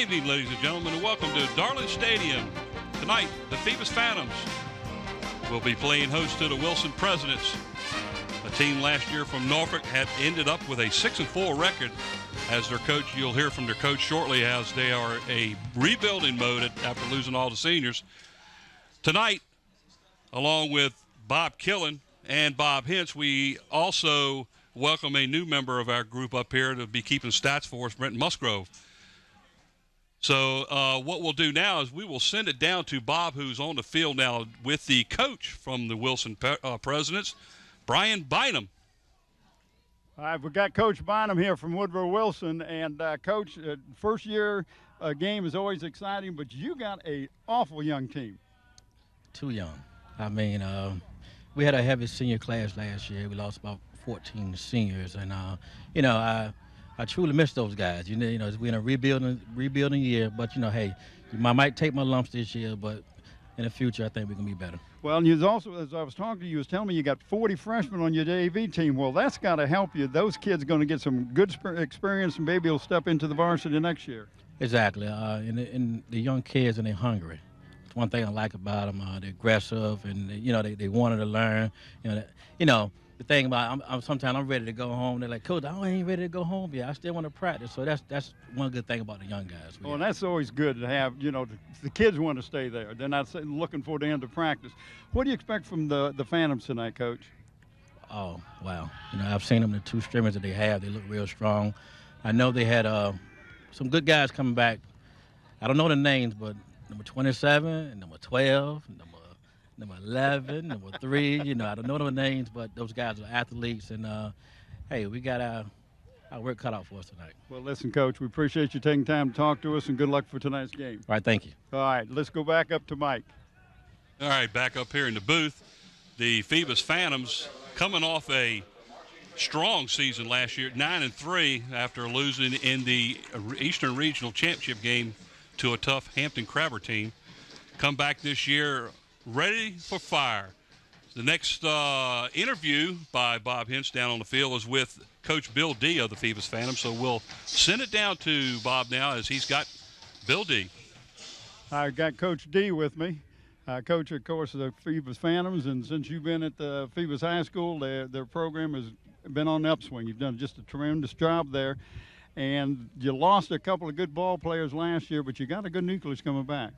evening, ladies and gentlemen, and welcome to Darling Stadium. Tonight, the Phoebus Phantoms will be playing host to the Wilson Presidents. A team last year from Norfolk had ended up with a 6-4 record. As their coach, you'll hear from their coach shortly, as they are a rebuilding mode after losing all the seniors. Tonight, along with Bob Killen and Bob Hintz, we also welcome a new member of our group up here to be keeping stats for us, Brent Musgrove. So what we'll do now is we will send it down to Bob, who's on the field now with the coach from the Wilson Presidents, Brian Bynum. All right, we've got Coach Bynum here from Woodrow Wilson. And, Coach, first year game is always exciting, but you got an awful young team. Too young. I mean, we had a heavy senior class last year. We lost about 14 seniors, and I truly miss those guys. You know, we're in a rebuilding year, but hey, I might take my lumps this year, but in the future, I think we're gonna be better. Well, and you also, as I was talking to you, was telling me you got 40 freshmen on your JV team. Well, that's got to help you. Those kids are going to get some good experience, and maybe will step into the varsity next year. Exactly, and the young kids, and they're hungry. It's one thing I like about them. They're aggressive, and they wanted to learn. The thing about sometimes I'm ready to go home. They're like, Coach, I ain't ready to go home yet. I still want to practice. So that's one good thing about the young guys. Well, and that's always good to have. The kids want to stay there. They're not looking for the end of practice. What do you expect from the Phantoms tonight, Coach? Oh, wow. I've seen them, the two streamers that they have. They look real strong. I know they had some good guys coming back. I don't know the names, but number 27 and number 12, number 11, number 3, I don't know their names, but those guys are athletes, and hey, we got our work cut out for us tonight. Well, listen, Coach, we appreciate you taking time to talk to us, and good luck for tonight's game. All right, thank you. All right, let's go back up to Mike. All right, back up here in the booth, the Phoebus Phantoms coming off a strong season last year, 9-3, after losing in the Eastern Regional Championship game to a tough Hampton Crabber team. Come back this year ready for fire. The next interview by Bob Hintz down on the field is with Coach Bill D of the Phoebus Phantoms. So we'll send it down to Bob now, as he's got Bill D. I got Coach D with me. Coach, of course, of the Phoebus Phantoms, and since you've been at the Phoebus High School, their program has been on the upswing. You've done just a tremendous job there, and you lost a couple of good ball players last year, but you got a good nucleus coming back.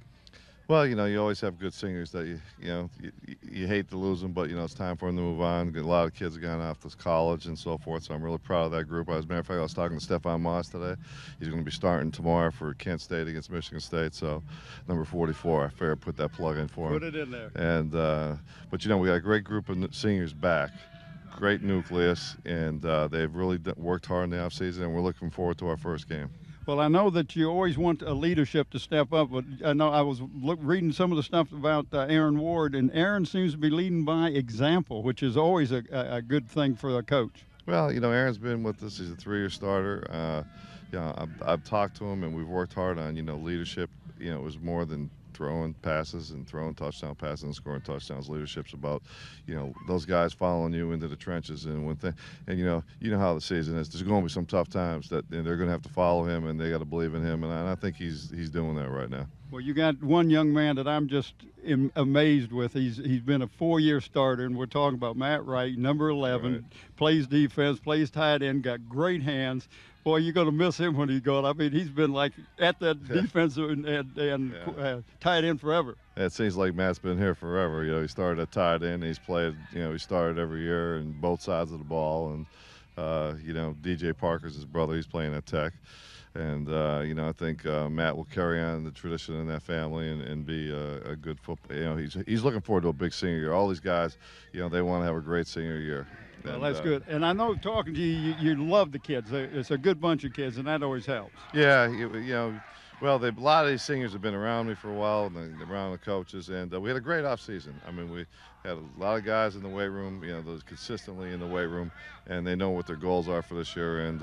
Well, you always have good singers that you hate to lose them, but it's time for them to move on. A lot of kids have gone off to college and so forth, so I'm really proud of that group. As a matter of fact, I was talking to Stephon Moss today. He's going to be starting tomorrow for Kent State against Michigan State. So number 44, I figured put that plug in for him. Put it in there. And but we got a great group of seniors back. Great nucleus, and they've really worked hard in the offseason, and we're looking forward to our first game. Well, I know that you always want a leadership to step up, but I know I was reading some of the stuff about Aaron Ward, and Aaron seems to be leading by example, which is always a good thing for a coach. Well, Aaron's been with us. He's a 3-year starter. I've talked to him, and we've worked hard on, leadership. It was more than throwing passes and throwing touchdown passes and scoring touchdowns. Leadership's about, those guys following you into the trenches, and you know how the season is. There's going to be some tough times that they're going to have to follow him, and they got to believe in him, and I think he's doing that right now. Well, you got one young man that I'm just amazed with. He's been a 4-year starter, and we're talking about Matt Wright, number 11, right. Plays defense, plays tight end, got great hands. Boy, you're going to miss him when he's gone. I mean, he's been like at that defense and tight end forever. It seems like Matt's been here forever. He started at tight end. He's played, he started every year in both sides of the ball. And, DJ Parker's his brother. He's playing at Tech. And, I think Matt will carry on the tradition in that family and be a good football. He's looking forward to a big senior year. All these guys, they want to have a great senior year. Well, that's good. And I know talking to you, you love the kids. It's a good bunch of kids, and that always helps. Yeah, well, a lot of these seniors have been around me for a while, and they're around the coaches, and we had a great off season. I mean, we had a lot of guys in the weight room, those consistently in the weight room, and they know what their goals are for this year, and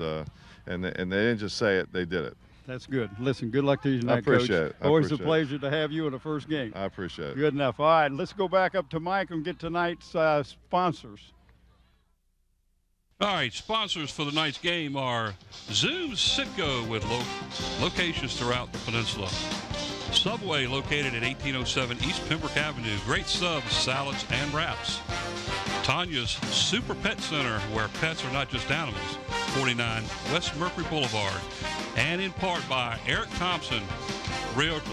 they didn't just say it, they did it. That's good. Listen, good luck to you tonight, Coach. I appreciate it. Always a pleasure to have you in the first game. I appreciate it. Good enough. All right, let's go back up to Mike and get tonight's sponsors. All right, sponsors for the night's game are Zoom Sitco with locations throughout the peninsula. Subway located at 1807 East Pembroke Avenue. Great subs, salads, and wraps. Tanya's Super Pet Center, where pets are not just animals. 49 West Mercury Boulevard. And in part by Eric Thompson, Realtor.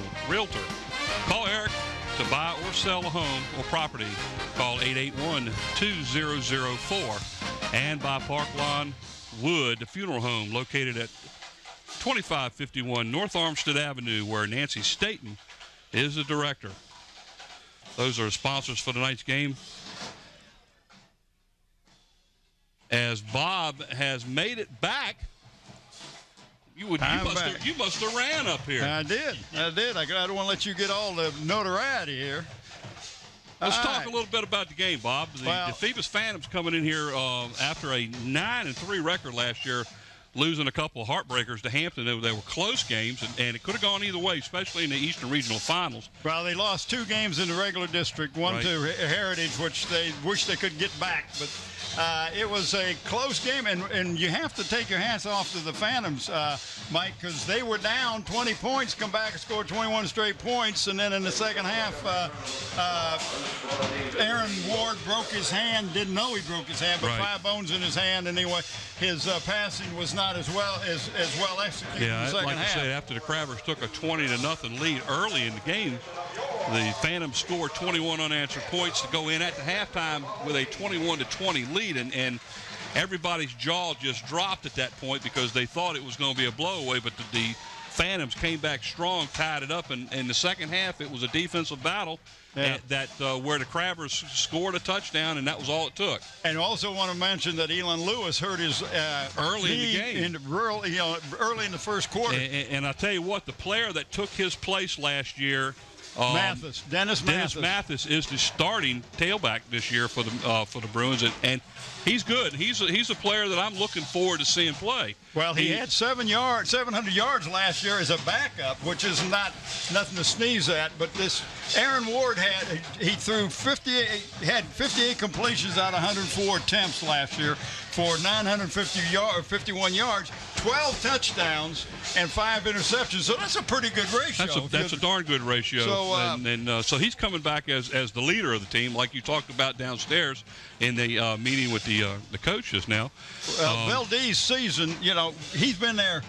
Call Eric to buy or sell a home or property. Call 881-2004. And by Park Lawn Wood, the funeral home located at 2551 North Armstead Avenue, where Nancy Staten is the director. Those are sponsors for tonight's game. As Bob has made it back, you must have ran up here. I did. I don't want to let you get all the notoriety here. Let's talk a little bit about the game, Bob. The Phoebus Phantoms coming in here after a 9-3 record last year, losing a couple of heartbreakers to Hampton. They were close games, and it could have gone either way, especially in the Eastern Regional Finals. Well, they lost 2 games in the regular district, one to Heritage, which they wish they could get back. But it was a close game, and you have to take your hats off to the Phantoms, Mike, because they were down 20 points, come back and score 21 straight points, and then in the second half, Aaron Ward broke his hand, didn't know he broke his hand, but 5 bones in his hand, and anyway, his passing was not as well executed in the second half. Like I said, after the Crabbers took a 20-0 lead early in the game, the Phantoms scored 21 unanswered points to go in at the halftime with a 21-20 lead, and everybody's jaw just dropped at that point because they thought it was going to be a blowaway, but the Phantoms came back strong, tied it up, and in the second half it was a defensive battle where the Crabbers scored a touchdown, and that was all it took. And also want to mention that Elon Lewis hurt his early in the game, early in the first quarter. And I tell you what, the player that took his place last year, Dennis Mathis is the starting tailback this year for the Bruins, and he's good. He's a player that I'm looking forward to seeing play. Well, he had 700 yards last year as a backup, which is nothing to sneeze at. But this Aaron Ward had 58 completions out of 104 attempts last year for 51 yards, 12 touchdowns, and 5 interceptions. So that's a pretty good ratio. That's a darn good ratio. So, so he's coming back as the leader of the team, like you talked about downstairs in the meeting with the coaches now. Valdez's season, he's been there,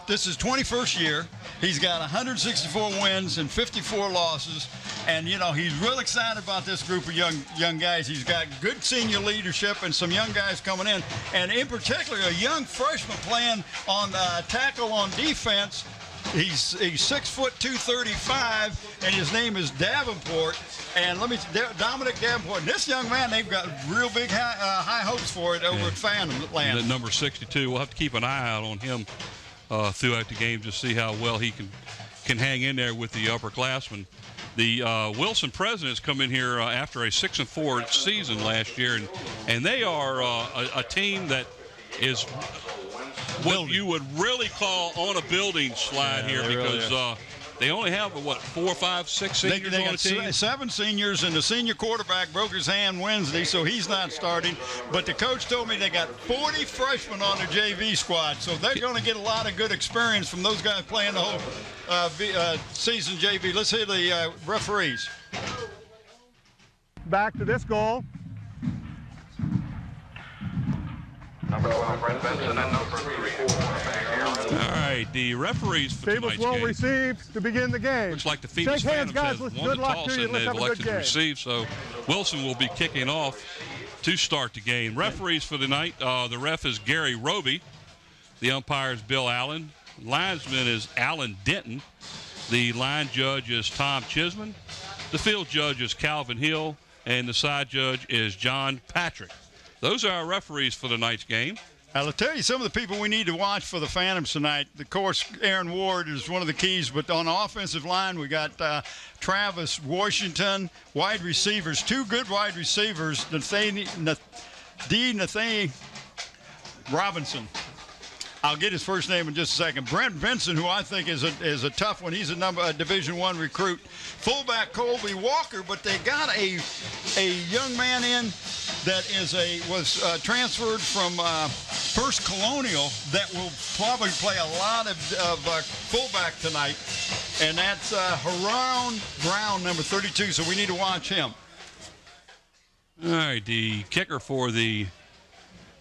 this is 21st year. He's got 164 wins and 54 losses. And, he's real excited about this group of young guys. He's got good senior leadership and some young guys coming in. And in particular, a young freshman playing on tackle on defense. He's 6 foot 235, and his name is Davenport. And Dominic Davenport. And this young man, they've got real big high hopes for it over at Phantom Atlanta. The number 62. We'll have to keep an eye out on him throughout the game to see how well he can hang in there with the upperclassmen. The Wilson Presidents come in here after a 6-4 season last year, and they are a team that is what you would really call on a building slide here, because they only have 4, 5, 6 seniors on the team. 7 seniors, and the senior quarterback broke his hand Wednesday, so he's not starting. But the coach told me they got 40 freshmen on their JV squad, so they're going to get a lot of good experience from those guys playing the whole season JV. Let's hear the referees. Back to this goal. Number 12, Brent Benson, and number 3. All right, the referees for tonight's game. Will receive to begin the game. Looks like the Phoebus Phantoms has won the toss and they've elected to receive, so Wilson will be kicking off to start the game. Referees for the night, the ref is Gary Roby. The umpire is Bill Allen. Linesman is Alan Denton. The line judge is Tom Chisman. The field judge is Calvin Hill. And the side judge is John Patrick. Those are our referees for tonight's game. I'll tell you some of the people we need to watch for the Phantoms tonight. Of course, Aaron Ward is one of the keys, but on the offensive line, we got Travis Washington, wide receivers, 2 good wide receivers, Nathaniel Robinson. I'll get his first name in just a second. Brent Vinson, who I think is a tough one. He's a Division I recruit. Fullback Colby Walker, but they got a young man in, that was transferred from First Colonial that will probably play a lot of fullback tonight, and that's Haroun Brown, number 32. So we need to watch him. All right, the kicker for the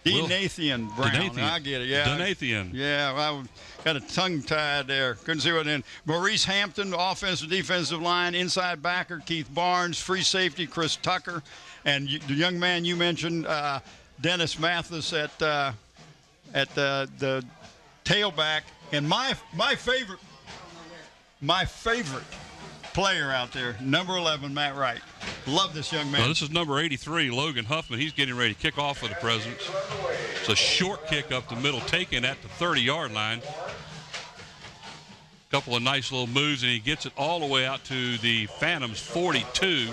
Donathan Brown. Donathan. I get it. Yeah. Donathan. Yeah, I got a tongue tied there. Couldn't see what in. Maurice Hampton, offensive defensive line, inside backer Keith Barnes, free safety Chris Tucker, and the young man you mentioned, Dennis Mathis at the tailback. And my favorite player out there, number 11, Matt Wright. Love this young man. Well, this is number 83, Logan Huffman. He's getting ready to kick off for the Presidents. It's a short kick up the middle, taken at the 30-yard line. Couple of nice little moves, and he gets it all the way out to the Phantoms 42,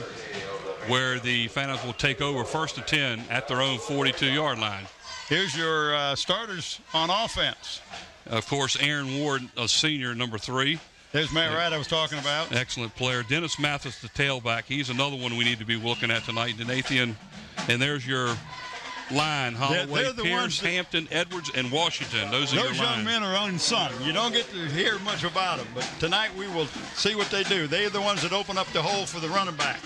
where the Phantoms will take over 1st and 10 at their own 42-yard line. Here's your starters on offense. Of course, Aaron Ward, a senior, number 3. There's Matt Wright I was talking about. Excellent player. Dennis Mathis, the tailback. He's another one we need to be looking at tonight. Donathan. And there's your line. Holloway, Pierce, Hampton, Edwards, and Washington. Those are your lines. Those young men are unsung. You don't get to hear much about them. But tonight we will see what they do. They are the ones that open up the hole for the running backs.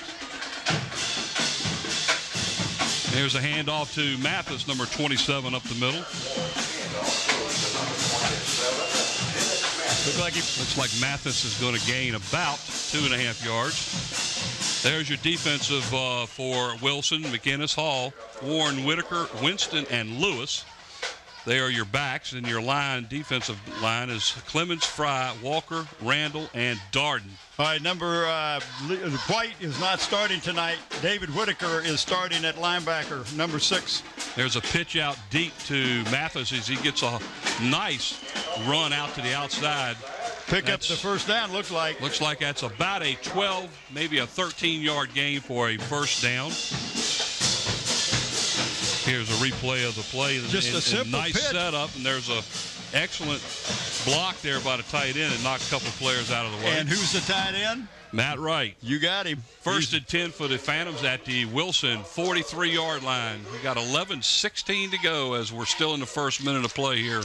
Here's a handoff to Mathis, number 27, up the middle. Looks like Mathis is going to gain about 2.5 yards. There's your defensive for Wilson, McInnes, Hall, Warren, Whitaker, Winston, and Lewis. They are your backs, and your defensive line is Clemens, Fry, Walker, Randall, and Darden. All right, number White is not starting tonight. David Whitaker is starting at linebacker, number 6. There's a pitch out deep to Mathis as he gets a nice run out to the outside. Pick up the first down, looks like. Looks like that's about a 12, maybe a 13-yard gain for a first down. Here's a replay of the play. Just a simple nice pitch. Setup, and there's a excellent block there by the tight end and knocked a couple players out of the way. And who's the tight end? Matt Wright. You got him. 1st and 10 for the Phantoms at the Wilson 43-yard line. We got 11:16 to go as we're still in the first minute of play here.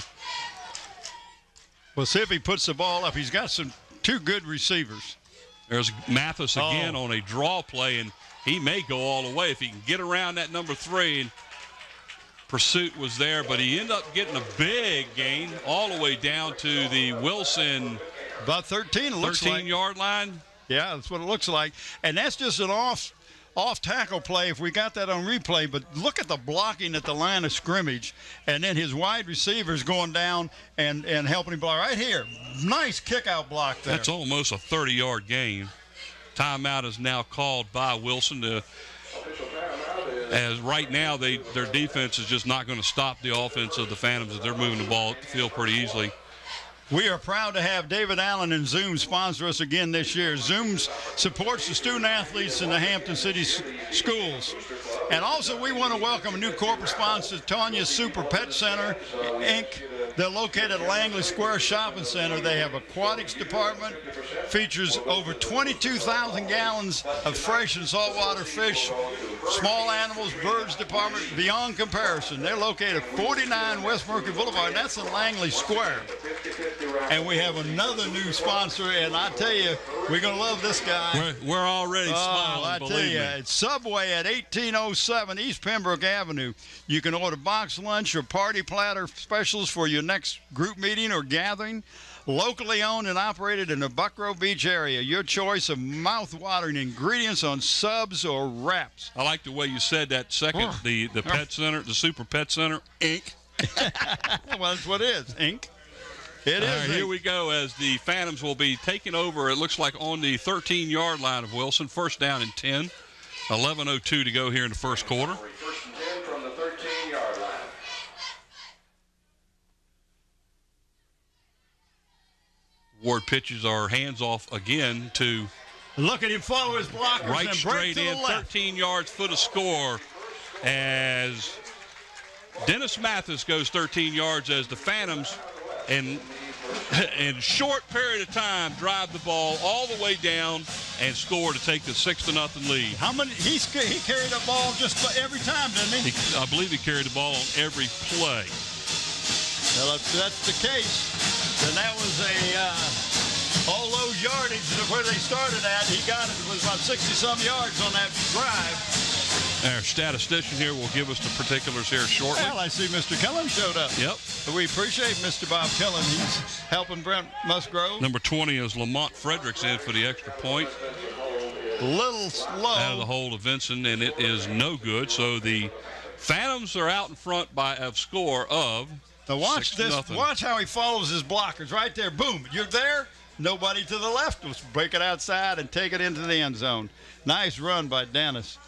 We'll see if he puts the ball up. He's got two good receivers. There's Mathis again on a draw play, and he may go all the way if he can get around that number 3. And pursuit was there, but he ended up getting a big gain all the way down to the Wilson about 13. It looks like 13-yard line. Yeah, that's what it looks like, and that's just an off tackle play if we got that on replay. But look at the blocking at the line of scrimmage, and then his wide receivers going down and helping him block right here. Nice kick out block there. That's almost a 30-yard gain. Timeout is now called by Wilson as right now their defense is just not going to stop the offense of the Phantoms as they're moving the ball up the field pretty easily. We are proud to have David Allen and Zoom sponsor us again this year. Zoom supports the student athletes in the Hampton City schools. And also we want to welcome a new corporate sponsor, Tanya's Super Pet Center, Inc. They're located at Langley Square Shopping Center. They have aquatics department, features over 22,000 gallons of fresh and saltwater fish, small animals, birds department, beyond comparison. They're located at 49 West Mercury Boulevard, and that's in Langley Square. And we have another new sponsor, and I tell you, we're going to love this guy. We're already smiling, I tell you, it's Subway at 1807 East Pembroke Avenue. You can order box lunch or party platter specials for your next group meeting or gathering. Locally owned and operated in the Buckrow Beach area. Your choice of mouth-watering ingredients on subs or wraps. I like the way you said that second, the Pet Center, the Super Pet Center, Inc. Well, that's what it is, Inc. It is. All right, here we go as the Phantoms will be taking over, it looks like, on the 13-yard line of Wilson. First down and 10. 11:02 to go here in the first quarter. First and 10 from the 13-yard line. Ward pitches our hands off again to Look at him follow his blockers right and break straight to in, the left. 13 yards for the score as Dennis Mathis goes 13 yards as the Phantoms in short period of time drive the ball all the way down and score to take the 6-0 lead. How many? He carried the ball just every time, didn't he? I believe he carried the ball on every play. Well, if that's the case, then that was all those yardage where they started at. He got it. It was about 60-some yards on that drive. Our statistician here will give us the particulars here shortly. Well, I see Mr. Killen showed up. Yep. We appreciate Mr. Bob Killen. He's helping Brent Musgrove. Number 20 is Lamont Fredericks in for the extra point. A little slow. Out of the hole to Vincent, and it is no good. So the Phantoms are out in front of score of Now watch 6-0. this. Watch how he follows his blockers. Right there. Boom. You're there. Nobody to the left. Let's break it outside and take it into the end zone. Nice run by Dennis.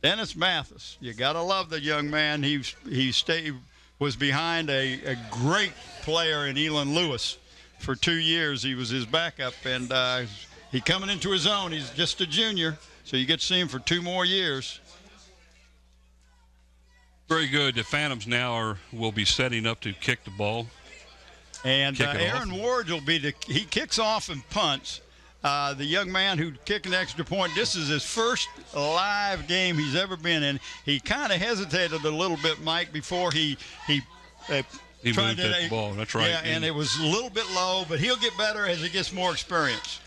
Dennis Mathis. You got to love the young man. He was behind a great player in Elon Lewis for 2 years. He was his backup, and he coming into his own. He's just a junior, so you get to see him for 2 more years. Very good. The Phantoms now will be setting up to kick the ball. And Aaron Ward will be he kicks off and punts. The young man who kicked an extra point, this is his first live game he's ever been in. He kind of hesitated a little bit, Mike, before he tried moved to the ball. That's right. Yeah, and it was a little bit low, but he'll get better as he gets more experience.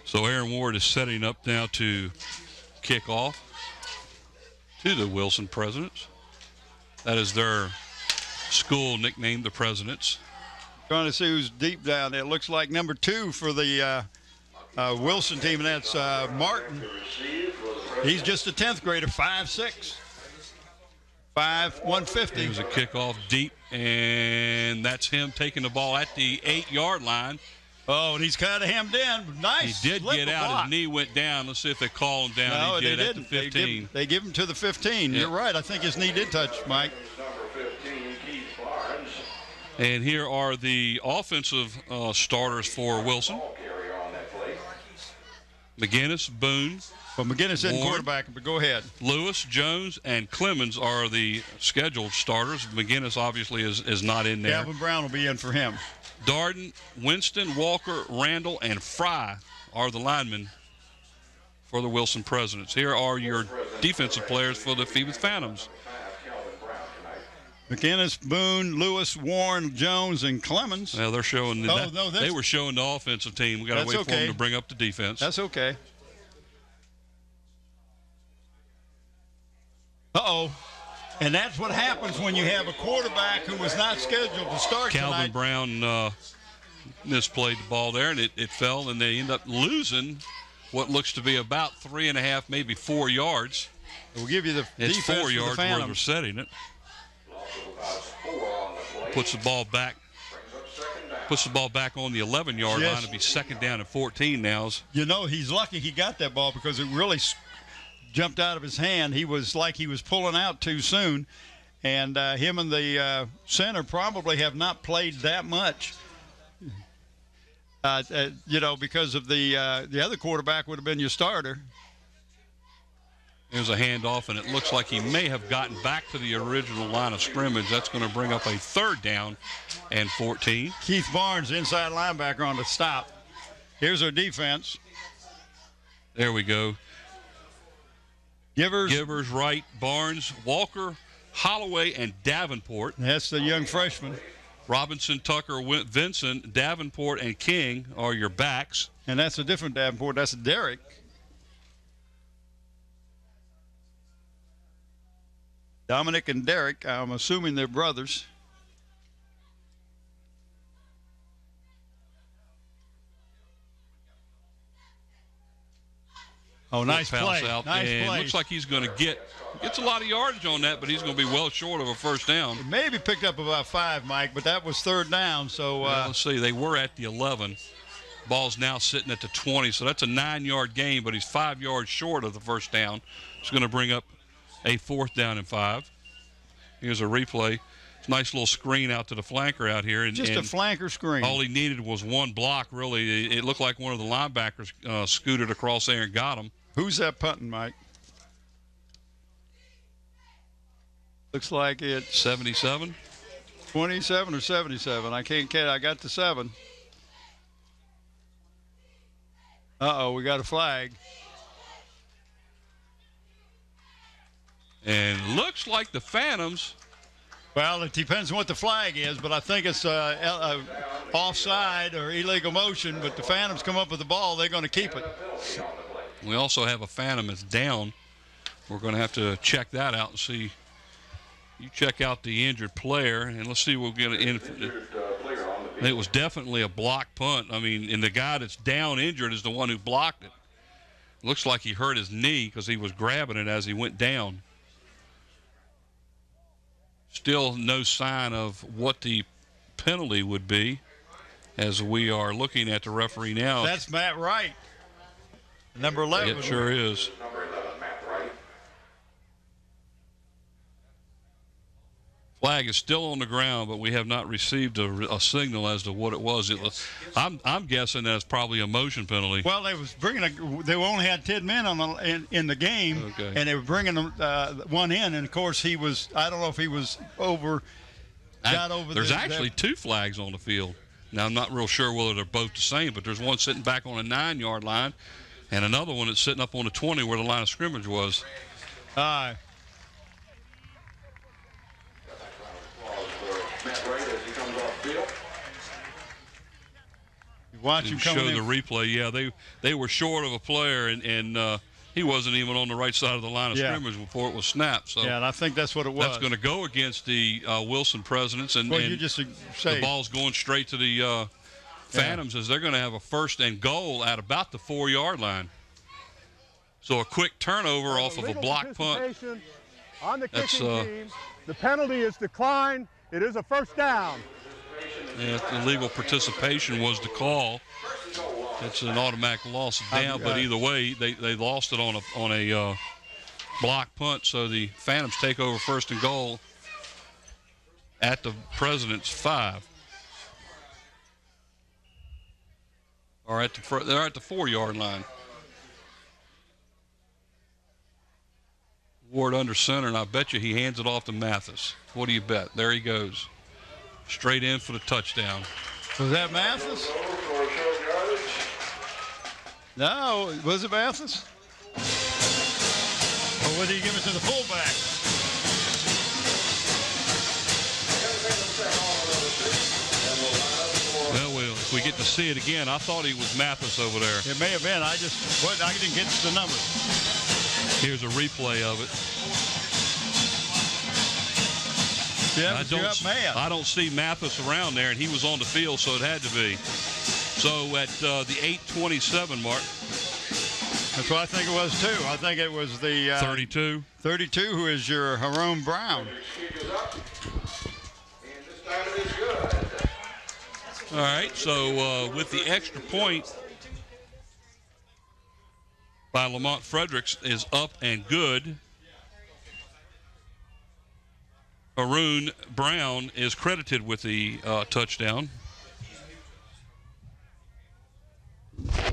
So Aaron Ward is setting up now to kick off to the Wilson Presidents. That is their school nickname, the Presidents. Trying to see who's deep down there. It looks like number 2 for the Wilson team, and that's Martin. He's just a 10th grader, 5'6", 150. It was a kickoff deep, and that's him taking the ball at the 8-yard line. Oh, and he's kind of hemmed in. Nice. He did get out. Block. His knee went down. Let's see if they call him down. No, he did they at didn't. the 15. They give him to the 15. Yep. You're right. I think his knee did touch, Mike. And here are the offensive starters for Wilson. McGinnis, Boone. Well, McGinnis isn't Ward, quarterback, but go ahead. Lewis, Jones, and Clemens are the scheduled starters. McGinnis obviously is not in there. Calvin Brown will be in for him. Darden, Winston, Walker, Randall, and Fry are the linemen for the Wilson Presidents. Here are your defensive players for the Phoebus Phantoms. McInnes, Boone, Lewis, Warren, Jones, and Clemens. Now they're showing they were showing the offensive team. We got to wait for them to bring up the defense. That's okay. Uh-oh. And that's what happens when you have a quarterback who was not scheduled to start Calvin tonight. Brown misplayed the ball there, and it fell, and they end up losing what looks to be about 3.5, maybe 4 yards. We'll give you the It's defense 4 yards for the where they're Phantoms. setting it. Puts the ball back. Puts the ball back on the 11-yard line. It'll be 2nd down and 14 now. You know, he's lucky he got that ball because it really jumped out of his hand. He was like he was pulling out too soon. And him and the center probably have not played that much. Because of the other quarterback would have been your starter. There's a handoff, and it looks like he may have gotten back to the original line of scrimmage. That's going to bring up a 3rd down and 14. Keith Barnes, inside linebacker, on the stop. Here's our defense. There we go. Givers, Wright, Barnes, Walker, Holloway, and Davenport. That's the young freshman. Robinson, Tucker, Vincent, Davenport, and King are your backs. And that's a different Davenport. That's Derek. Dominic and Derek, I'm assuming they're brothers. Oh, nice play. Out, nice and play. Looks like he's going to gets a lot of yardage on that, but he's going to be well short of a 1st down. Maybe picked up about 5, Mike, but that was 3rd down. So let's see. They were at the 11. Ball's now sitting at the 20, so that's a 9-yard gain, but he's 5 yards short of the 1st down. It's going to bring up a 4th down and 5. Here's a replay. Nice little screen out to the flanker out here. Just a flanker screen. All he needed was one block, really. It looked like one of the linebackers scooted across there and got him. Who's that punting, Mike? Looks like it's 77. 27 or 77. I can't. I got the 7. Uh-oh, we got a flag. And looks like the Phantoms. Well, it depends on what the flag is, but I think it's offside or illegal motion. But the Phantoms come up with the ball, they're going to keep it. We also have a Phantom that's down. We're going to have to check that out and see. You check out the injured player, and let's see. We'll get it in. It was definitely a block punt. I mean, and the guy that's down injured is the one who blocked it. Looks like he hurt his knee because he was grabbing it as he went down. Still no sign of what the penalty would be as we are looking at the referee now. That's Matt Wright, number 11. It sure is. Flag is still on the ground, but we have not received a signal as to what it was. I'm guessing that's probably a motion penalty. Well, they was they only had 10 men in the game, okay, and they were bringing one in, and of course he was. I don't know if he was over. There's actually two flags on the field. Now I'm not real sure whether they're both the same, but there's one sitting back on the 9-yard line, and another one that's sitting up on the 20 where the line of scrimmage was. Watch him show the replay. Yeah, they were short of a player, and he wasn't even on the right side of the line of scrimmage before it was snapped. So yeah, and I think that's what it was. That's going to go against the Wilson Presidents, and, you just say the ball's going straight to the Phantoms as they're going to have a 1st and goal at about the 4-yard line. So a quick turnover off of a block punt. On the kicking team, the penalty is declined. It is a 1st down. Yeah, illegal participation was the call. It's an automatic loss of down, but either way, they lost it on a block punt. So the Phantoms take over 1st and goal at the President's 5. Or they're at the 4-yard line. Ward under center, and I bet you he hands it off to Mathis. What do you bet? There he goes. Straight in for the touchdown. Was that Mathis? No, was it Mathis? Or did he give it to the fullback? Well, if we get to see it again, I thought he was Mathis over there. It may have been. I didn't get to the number. Here's a replay of it. Yeah, I don't see Mathis around there, and he was on the field, so it had to be. So at the 8:27 mark. That's what I think it was, too. I think it was the 32. 32, who is your Jerome Brown. All right, so with the extra point by Lamont Fredericks is up and good. Haroon Brown is credited with the touchdown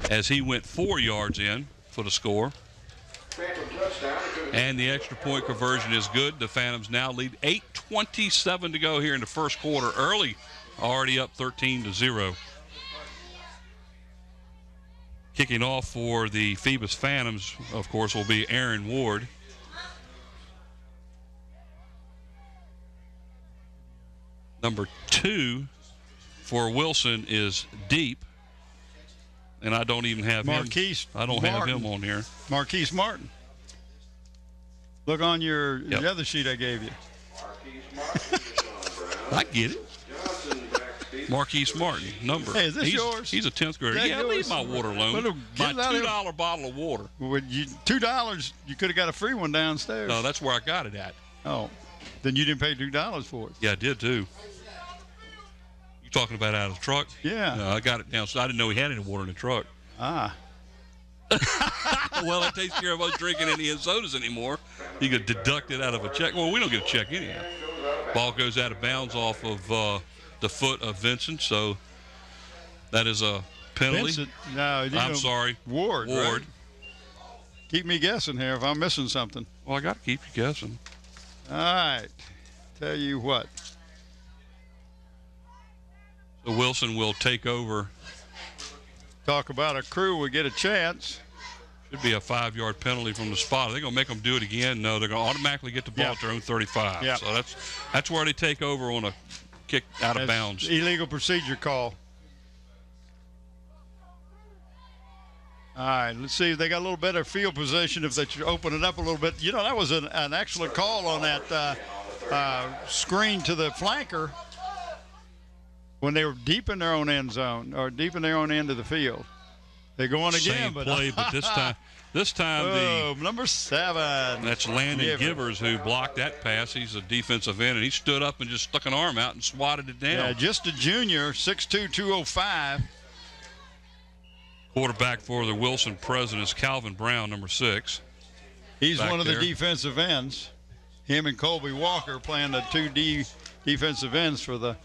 as he went 4 yards in for the score. And the extra point conversion is good. The Phantoms now lead 8:27 to go here in the 1st quarter. Early, already up 13-0. Kicking off for the Phoebus Phantoms, of course, will be Aaron Ward. Number 2 for Wilson is deep, and I don't even have Marquise him. I don't have him on here. Marquise Martin. Look on the other sheet I gave you. I get it. Marquise Martin, number. Hey, is this yours? He's a 10th grader. Yeah, leave my water alone. My $2 bottle of water. Well, $2, you could have got a free one downstairs. No, that's where I got it at. Oh, then you didn't pay $2 for it. Yeah, I did too. You talking about out of the truck? Yeah. No, I got it down. So I didn't know he had any water in the truck. Ah. Well, that takes care of us drinking any sodas anymore. You could deduct it out of a check. Well, we don't get a check anyhow. Ball goes out of bounds off of the foot of Vincent, so that is a penalty. Vincent? No, I'm sorry. Ward. Right? Keep me guessing here if I'm missing something. Well, I got to keep you guessing. All right. Tell you what. So Wilson will take over Talk about a crew would get a chance. Should be a 5-yard penalty from the spot. Are they going to make them do it again? No, they're going to automatically get the ball at their own 35. Yeah. So that's where they take over on a kick out of bounds. Illegal procedure call. All right, let's see if they got a little better field position if they open it up a little bit. You know, that was an excellent call on that screen to the flanker when they were deep in their own end zone or deep in their own end of the field. They're going again, Same play, but this time number 7. That's Landon Givers who blocked that pass. He's a defensive end, and he stood up and just stuck an arm out and swatted it down. Yeah, just a junior, 6'2", 205. Quarterback for the Wilson Presidents, Calvin Brown, number 6. He's one of the defensive ends. Him and Colby Walker playing the 2 defensive ends for the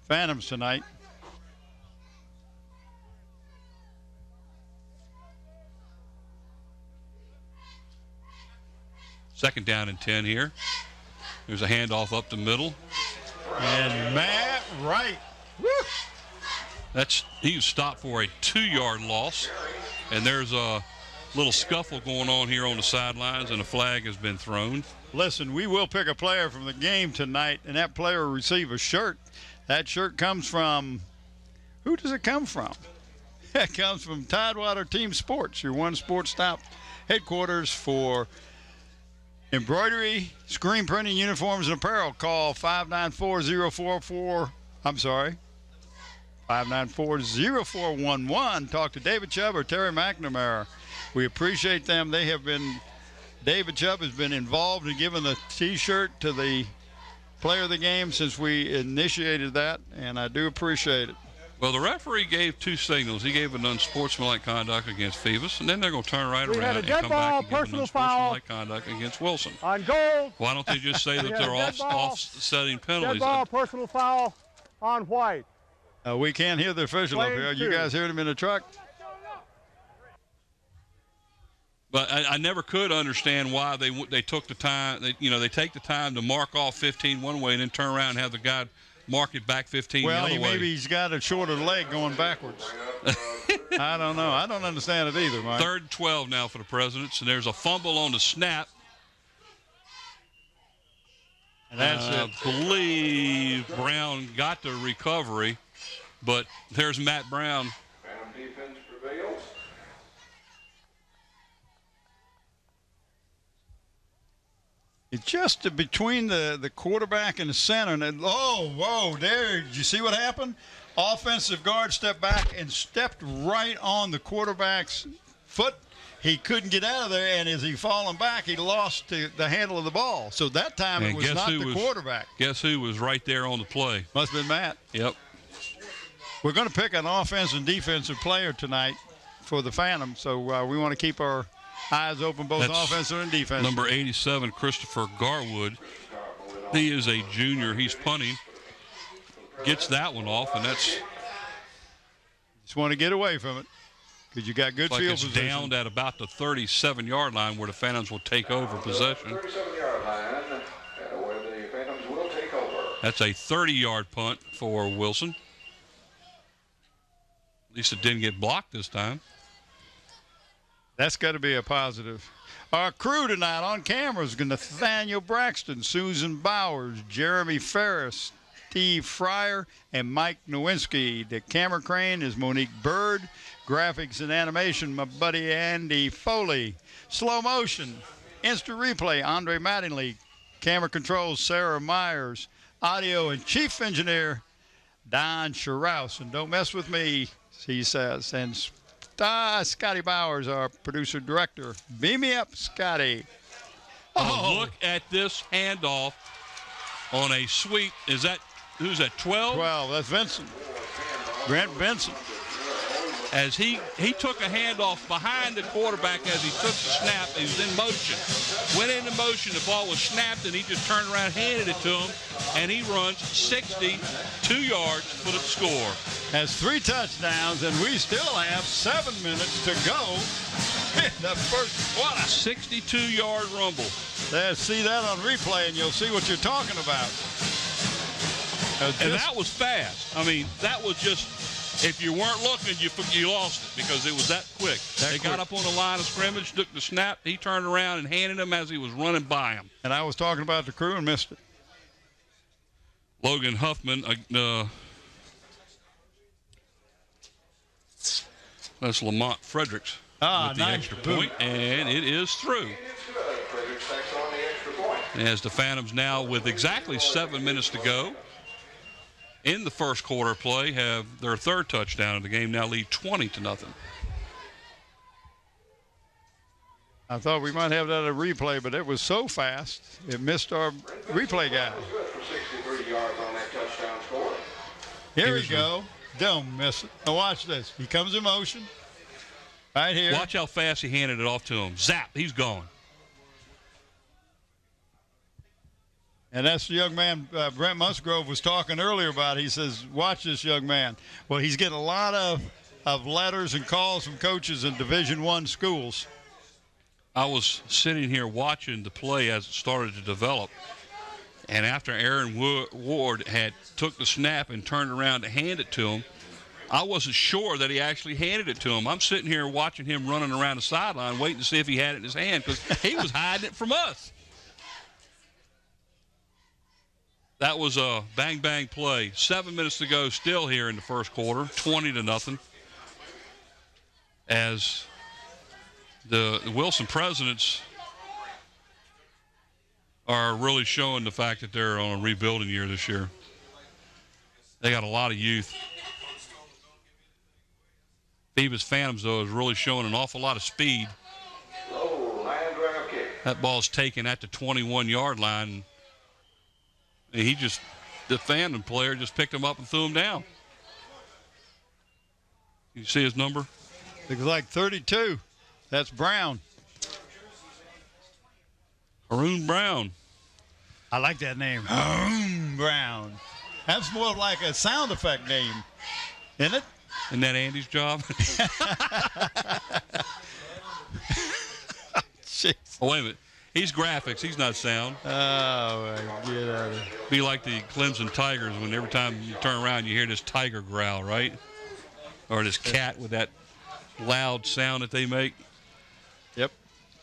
Phantoms tonight. Second down and 10 here. There's a handoff up the middle. And Matt Wright. Woo! He was stopped for a 2-yard loss. And there's a little scuffle going on here on the sidelines, and a flag has been thrown. Listen, we will pick a player from the game tonight, and that player will receive a shirt. That shirt comes from, who does it come from? It comes from Tidewater Team Sports, your one sports stop headquarters for embroidery, screen printing, uniforms, and apparel. Call 594-0411. Talk to David Chubb or Terry McNamara. We appreciate them. David Chubb has been involved in giving the T-shirt to the player of the game since we initiated that, and I do appreciate it. Well, the referee gave 2 signals. He gave an unsportsmanlike conduct against Phoebus, and then they're going to turn right around and come back and give an unsportsmanlike conduct against Wilson. On goal. Why don't they just say that they're offsetting penalties? Dead ball, personal foul on White. We can't hear the official up here. You guys heard him in the truck? But I never could understand why they took the time. They take the time to mark off 15 one way and then turn around and have the guy mark it back 15 the other way. Maybe he's got a shorter leg going backwards. I don't know. I don't understand it either, Mike. 3rd and 12 now for the Presidents, and there's a fumble on the snap. And that's it. I believe Brown got the recovery, but there's Matt Brown. Phantom defense prevails. It's just between the quarterback and the center. And there. Did you see what happened? Offensive guard stepped back and stepped right on the quarterback's foot. He couldn't get out of there, and as he fallen back, he lost the handle of the ball. So that time it was not the quarterback. Guess who was right there on the play? Must have been Matt. Yep. We're going to pick an offensive and defensive player tonight for the Phantom, so we want to keep our eyes open, both offensive and defensive. Number 87, Christopher Garwood. He is a junior. He's punting. Gets that one off, and that's... Just want to get away from it because you got good field position. Downed at about the 37-yard line where the Phantoms will take over possession. 37-yard line, where the Phantoms will take over. That's a 30-yard punt for Wilson. At least it didn't get blocked this time. That's got to be a positive. Our crew tonight on camera is Nathaniel Braxton, Susan Bowers, Jeremy Ferris, Steve Fryer, and Mike Nowinski. The camera crane is Monique Bird. Graphics and animation, my buddy Andy Foley. Slow motion, instant replay, Andre Mattingly. Camera controls, Sarah Myers. Audio and chief engineer, Don Scharouse. And don't mess with me, he says. And Scotty Bowers, our producer-director. Beam me up, Scotty. Look at this handoff on a sweep. Who's that, 12? 12, that's Vincent. Grant Vincent. As he took a handoff behind the quarterback as he took the snap. He was in motion. Went into motion. The ball was snapped, and he just turned around, handed it to him, and he runs 62 yards for the score. Has 3 touchdowns, and we still have 7 minutes to go in the first quarter. 62-yard rumble. See that on replay, and you'll see what you're talking about. And that was fast. I mean, that was just If you weren't looking, you lost it because it was that quick. They got up on the line of scrimmage, took the snap, he turned around and handed him as he was running by him. And I was talking about the crew and missed it. Logan Huffman, that's Lamont Fredericks with the extra point, and it is through. As the Phantoms now with exactly 7 minutes to go in the first quarter play have their third touchdown of the game, now lead 20-0. I thought we might have that a replay, but it was so fast it missed our replay guy. Here we go. Don't miss it. Now watch this. He comes in motion. Right here. Watch how fast he handed it off to him. Zap, he's gone. And that's the young man Brent Musgrove was talking earlier about. He says, watch this young man. Well, he's getting a lot of letters and calls from coaches in Division I schools. I was sitting here watching the play as it started to develop. And after Aaron Ward had took the snap and turned around to hand it to him, I wasn't sure that he actually handed it to him. I'm sitting here watching him running around the sideline waiting to see if he had it in his hand because he was hiding it from us. That was a bang-bang play. 7 minutes to go still here in the first quarter, 20-0. As the Wilson Presidents are really showing the fact that they're on a rebuilding year this year. They got a lot of youth. Phoebus Phantoms, though, is really showing an awful lot of speed. That ball's taken at the 21-yard line. And the Phantom player just picked him up and threw him down. You see his number? Looks like 32. That's Brown. Haroon Brown. I like that name. Haroon Brown. That's more like a sound effect name, isn't it? Isn't that Andy's job? Oh, wait a minute. He's graphics. He's not sound. Oh, get out of here. Be like the Clemson Tigers when every time you turn around you hear this tiger growl, right? Or this cat with that loud sound that they make. Yep.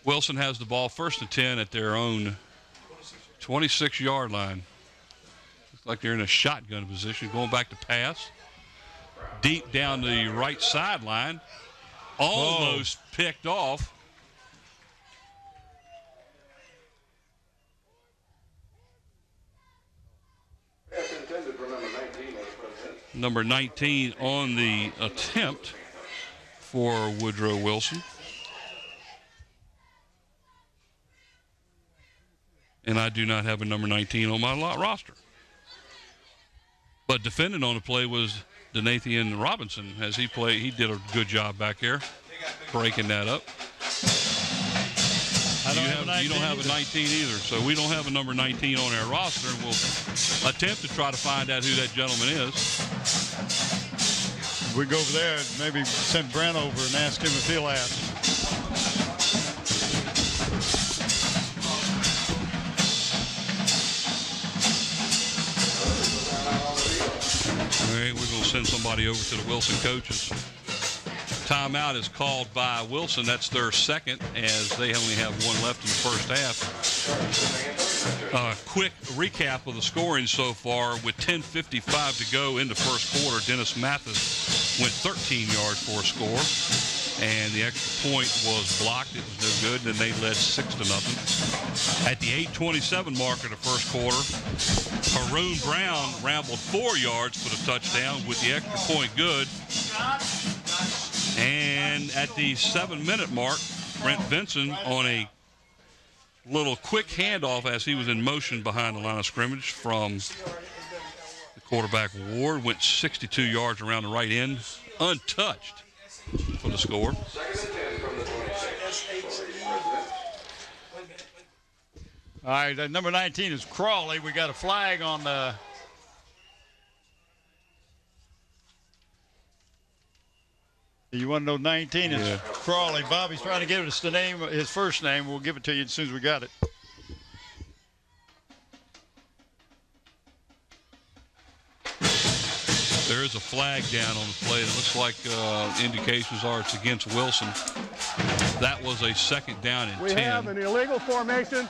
Wilson has the ball first and 10 at their own 26-yard line. Looks like they're in a shotgun position, going back to pass. Deep down the right sideline. Almost picked off. Number 19 on the attempt for Woodrow Wilson. And I do not have a number 19 on my roster. But defending on the play was Donathan Robinson as he played. He did a good job back there, breaking that up. You don't have a 19 either, so we don't have a number 19 on our roster, and we'll attempt to try to find out who that gentleman is. We go over there and maybe send Brent over and ask him if he'll ask. All right, we're going to send somebody over to the Wilson coaches. Timeout is called by Wilson. That's their second, as they only have one left in the first half. Quick recap of the scoring so far. With 10:55 to go in the first quarter, Dennis Mathis went 13 yards for a score, and the extra point was blocked. It was no good, and then they led 6-0. At the 8:27 mark of the first quarter, Haroon Brown rambled 4 yards for the touchdown with the extra point good. And at the 7-minute mark, Brent Vinson on a little quick handoff as he was in motion behind the line of scrimmage from the quarterback Ward, went 62 yards around the right end, untouched for the score. All right, number 19 is Crawley. We got a flag on the... You want to know 19 is Crawley. Bobby's trying to give us the name, his first name. We'll give it to you as soon as we got it. There is a flag down on the play. It looks like indications are it's against Wilson. That was a second down and 10. We have an illegal formation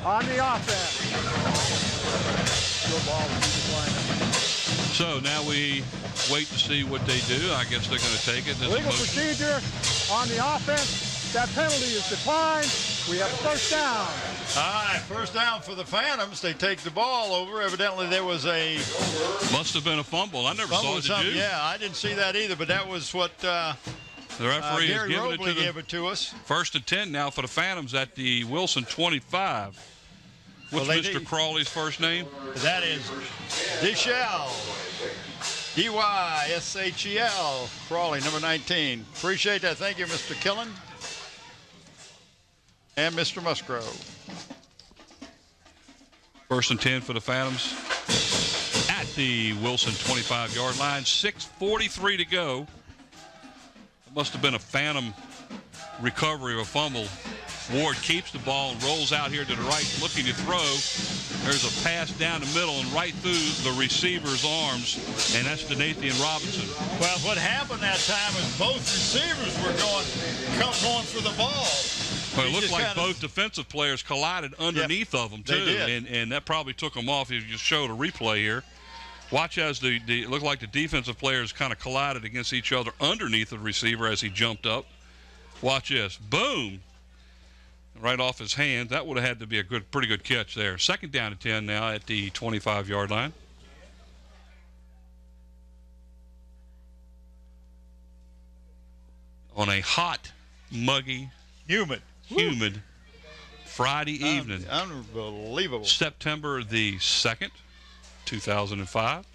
on the offense. Good ball. So now we wait to see what they do. I guess they're going to take it. Legal procedure on the offense. That penalty is declined. We have first down. All right, first down for the Phantoms. They take the ball over. Evidently, there was a... Must have been a fumble. I never saw it. Did you? Yeah, I didn't see that either, but that was what the referee has Gary given Robley it to gave it to us. First and 10 now for the Phantoms at the Wilson 25. What's Mr. Crawley's first name? That is Dyschel. D-Y-S-H-E-L. Crawley, number 19. Appreciate that. Thank you, Mr. Killen. And Mr. Musgrove. First and 10 for the Phantoms at the Wilson 25-yard line. 6:43 to go. It must have been a Phantom recovery of a fumble. Ward keeps the ball and rolls out here to the right, looking to throw. There's a pass down the middle and right through the receiver's arms, and that's to Nathan Robinson. Well, what happened that time is both receivers were going for the ball. Well, it looked like both defensive players collided underneath of them, too. They did. And that probably took them off. You just showed a replay here. Watch as it looked like the defensive players kind of collided against each other underneath the receiver as he jumped up. Watch this. Boom. Right off his hand. That would have had to be a pretty good catch there. Second down and 10 now at the 25-yard line. On a hot, muggy, humid Friday evening. Unbelievable. September the 2nd, 2005.